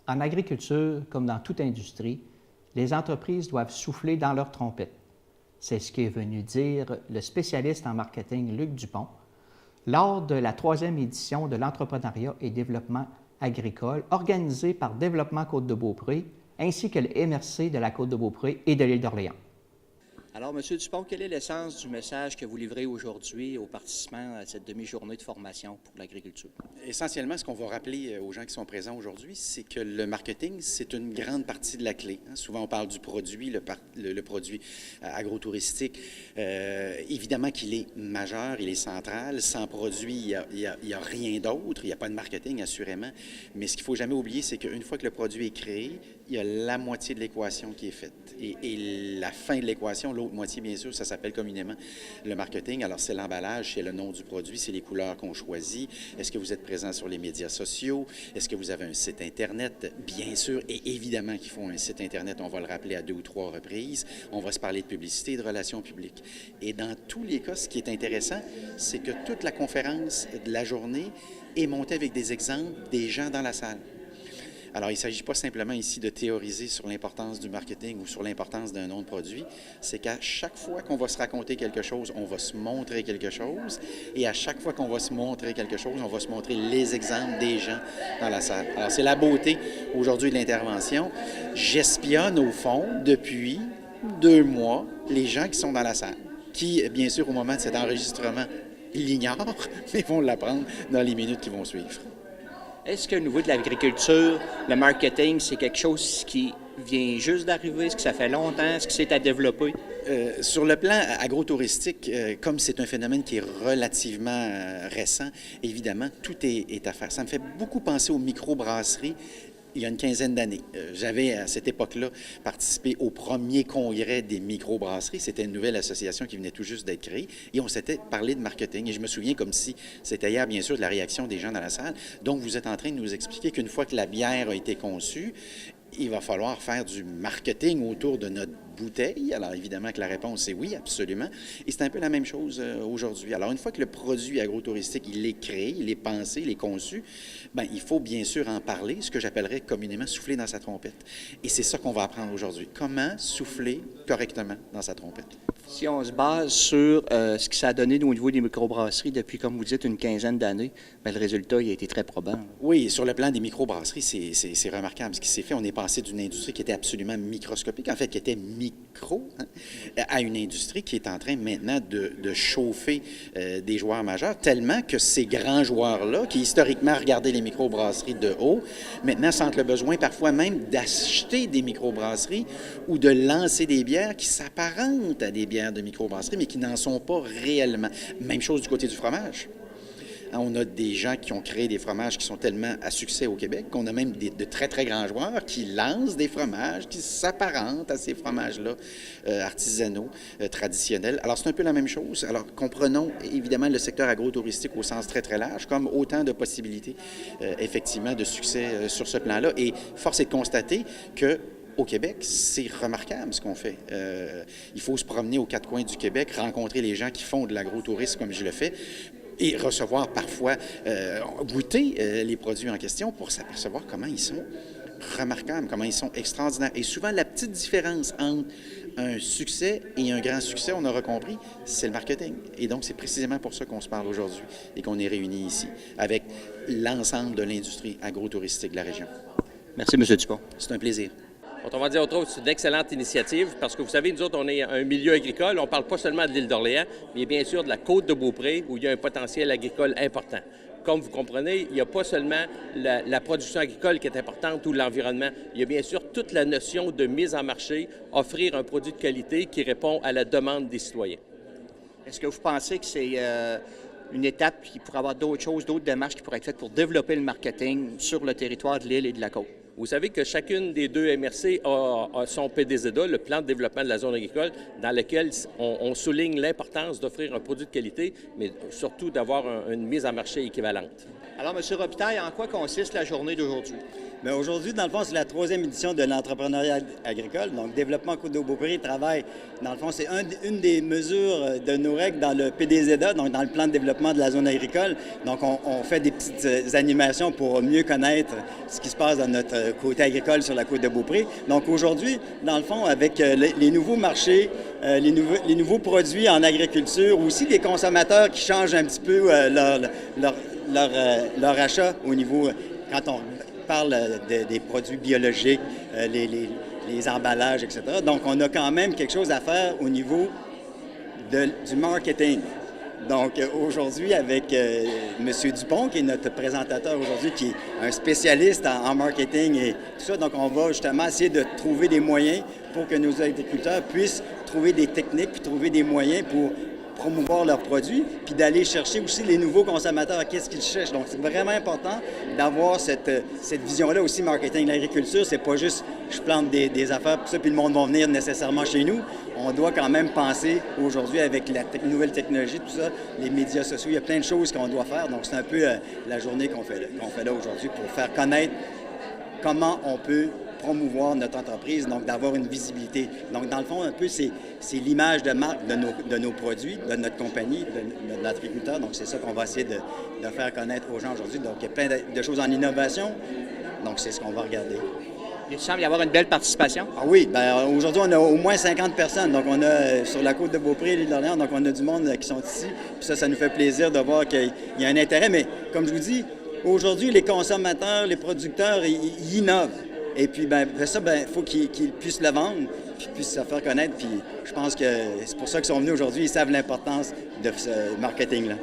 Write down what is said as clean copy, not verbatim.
En agriculture, comme dans toute industrie, les entreprises doivent souffler dans leur trompette. C'est ce qu'est venu dire le spécialiste en marketing Luc Dupont lors de la 3e édition de l'entrepreneuriat et développement agricole organisée par Développement Côte-de-Beaupré ainsi que le MRC de la Côte-de-Beaupré et de l'île d'Orléans. Alors, M. Dupont, quelle est l'essence du message que vous livrez aujourd'hui aux participants à cette demi-journée de formation pour l'agriculture? Essentiellement, ce qu'on va rappeler aux gens qui sont présents aujourd'hui, c'est que le marketing, c'est une grande partie de la clé. Souvent, on parle du produit, le produit agro-touristique. Évidemment qu'il est majeur, il est central. Sans produit, il y a rien d'autre. Il n'y a pas de marketing, assurément. Mais ce qu'il ne faut jamais oublier, c'est qu'une fois que le produit est créé, il y a la moitié de l'équation qui est faite. Et la fin de l'équation, l'autre moitié, bien sûr, ça s'appelle communément le marketing. Alors, c'est l'emballage, c'est le nom du produit, c'est les couleurs qu'on choisit. Est-ce que vous êtes présent sur les médias sociaux? Est-ce que vous avez un site Internet? Bien sûr, et évidemment qu'ils font un site Internet, on va le rappeler à 2 ou 3 reprises. On va se parler de publicité et de relations publiques. Et dans tous les cas, ce qui est intéressant, c'est que toute la conférence de la journée est montée avec des exemples des gens dans la salle. Alors, il ne s'agit pas simplement ici de théoriser sur l'importance du marketing ou sur l'importance d'un nom de produit. C'est qu'à chaque fois qu'on va se raconter quelque chose, on va se montrer quelque chose. Et à chaque fois qu'on va se montrer quelque chose, on va se montrer les exemples des gens dans la salle. Alors, c'est la beauté aujourd'hui de l'intervention. J'espionne au fond, depuis 2 mois, les gens qui sont dans la salle, qui, bien sûr, au moment de cet enregistrement, l'ignorent, mais vont l'apprendre dans les minutes qui vont suivre. Est-ce qu'au niveau de l'agriculture, le marketing, c'est quelque chose qui vient juste d'arriver? Est-ce que ça fait longtemps? Est-ce que c'est à développer? Sur le plan agro-touristique, comme c'est un phénomène qui est relativement récent, évidemment, tout est à faire. Ça me fait beaucoup penser aux microbrasseries. Il y a une quinzaine d'années. J'avais, à cette époque-là, participé au premier congrès des microbrasseries. C'était une nouvelle association qui venait tout juste d'être créée. Et on s'était parlé de marketing. Et je me souviens comme si c'était hier, bien sûr, de la réaction des gens dans la salle. Donc, vous êtes en train de nous expliquer qu'une fois que la bière a été conçue, il va falloir faire du marketing autour de notre bouteille. Alors, évidemment que la réponse est oui, absolument. Et c'est un peu la même chose aujourd'hui. Alors, une fois que le produit agro-touristique, il est créé, il est pensé, il est conçu, bien, il faut bien sûr en parler, ce que j'appellerais communément souffler dans sa trompette. Et c'est ça qu'on va apprendre aujourd'hui. Comment souffler correctement dans sa trompette. Si on se base sur ce que ça a donné au niveau des microbrasseries depuis, comme vous dites, une quinzaine d'années, bien, le résultat il a été très probant. Oui, sur le plan des microbrasseries, c'est remarquable ce qui s'est fait. On est passé d'une industrie qui était absolument microscopique, en fait, qui était micro, à une industrie qui est en train maintenant de chauffer des joueurs majeurs, tellement que ces grands joueurs-là, qui historiquement regardaient les microbrasseries de haut, maintenant sentent le besoin parfois même d'acheter des microbrasseries ou de lancer des bières qui s'apparentent à des bières de microbrasserie, mais qui n'en sont pas réellement. Même chose du côté du fromage. On a des gens qui ont créé des fromages qui sont tellement à succès au Québec qu'on a même de très, très grands joueurs qui lancent des fromages qui s'apparentent à ces fromages-là artisanaux, traditionnels. Alors, c'est un peu la même chose. Alors, comprenons évidemment le secteur agro-touristique au sens très, très large comme autant de possibilités, effectivement, de succès sur ce plan-là. Et force est de constater que au Québec, c'est remarquable ce qu'on fait. Il faut se promener aux 4 coins du Québec, rencontrer les gens qui font de l'agro-tourisme comme je le fais et recevoir parfois, goûter les produits en question pour s'apercevoir comment ils sont remarquables, comment ils sont extraordinaires. Et souvent, la petite différence entre un succès et un grand succès, on aura compris, c'est le marketing. Et donc, c'est précisément pour ça qu'on se parle aujourd'hui et qu'on est réunis ici avec l'ensemble de l'industrie agro-touristique de la région. Merci, M. Dupont. C'est un plaisir. On va dire autre chose, c'est une excellente initiative parce que vous savez, nous autres, on est un milieu agricole. On ne parle pas seulement de l'île d'Orléans, mais bien sûr de la Côte-de-Beaupré où il y a un potentiel agricole important. Comme vous comprenez, il n'y a pas seulement la production agricole qui est importante ou l'environnement. Il y a bien sûr toute la notion de mise en marché, offrir un produit de qualité qui répond à la demande des citoyens. Est-ce que vous pensez que c'est une étape qui pourrait avoir d'autres choses, d'autres démarches qui pourraient être faites pour développer le marketing sur le territoire de l'île et de la côte? Vous savez que chacune des 2 MRC a son PDZA, le plan de développement de la zone agricole, dans lequel on souligne l'importance d'offrir un produit de qualité, mais surtout d'avoir une mise en marché équivalente. Alors, M. Robitaille, en quoi consiste la journée d'aujourd'hui? Mais aujourd'hui, dans le fond, c'est la 3e édition de l'entrepreneuriat agricole. Donc, Développement Côte-de-Beaupré travaille, dans le fond, c'est une des mesures de nos règles dans le PDZA, donc dans le plan de développement de la zone agricole. Donc, on fait des petites animations pour mieux connaître ce qui se passe dans notre côté agricole sur la Côte-de-Beaupré. Donc, aujourd'hui, dans le fond, avec les nouveaux marchés, les nouveaux produits en agriculture, aussi les consommateurs qui changent un petit peu leur achat au niveau, quand on parle des produits biologiques, les emballages, etc. Donc, on a quand même quelque chose à faire au niveau du marketing. Donc, aujourd'hui, avec M. Dupont, qui est notre présentateur aujourd'hui, qui est un spécialiste en marketing et tout ça, donc on va justement essayer de trouver des moyens pour que nos agriculteurs puissent trouver des techniques, puis trouver des moyens pour promouvoir leurs produits, puis d'aller chercher aussi les nouveaux consommateurs, qu'est-ce qu'ils cherchent. Donc, c'est vraiment important d'avoir cette vision-là aussi, marketing. L'agriculture, c'est pas juste je plante des affaires, puis ça, puis le monde va venir nécessairement chez nous. On doit quand même penser aujourd'hui avec la nouvelle technologie, tout ça, les médias sociaux, il y a plein de choses qu'on doit faire. Donc, c'est un peu la journée qu'on fait là aujourd'hui pour faire connaître comment on peut promouvoir notre entreprise, donc d'avoir une visibilité. Donc, dans le fond, un peu, c'est l'image de marque de nos produits, de notre compagnie, de notre agriculteur. Donc, c'est ça qu'on va essayer de faire connaître aux gens aujourd'hui. Donc, il y a plein de choses en innovation. Donc, c'est ce qu'on va regarder. Il semble y avoir une belle participation. Ah oui, bien, aujourd'hui, on a au moins 50 personnes. Donc, on a sur la côte de Beaupré, l'île d'Orléans, donc on a du monde qui sont ici. Puis ça nous fait plaisir de voir qu'il y a un intérêt. Mais, comme je vous dis, aujourd'hui, les consommateurs, les producteurs, ils innovent. Et puis, ça, il faut qu'ils puissent le vendre, puis puissent se faire connaître. Puis, je pense que c'est pour ça qu'ils sont venus aujourd'hui. Ils savent l'importance de ce marketing-là.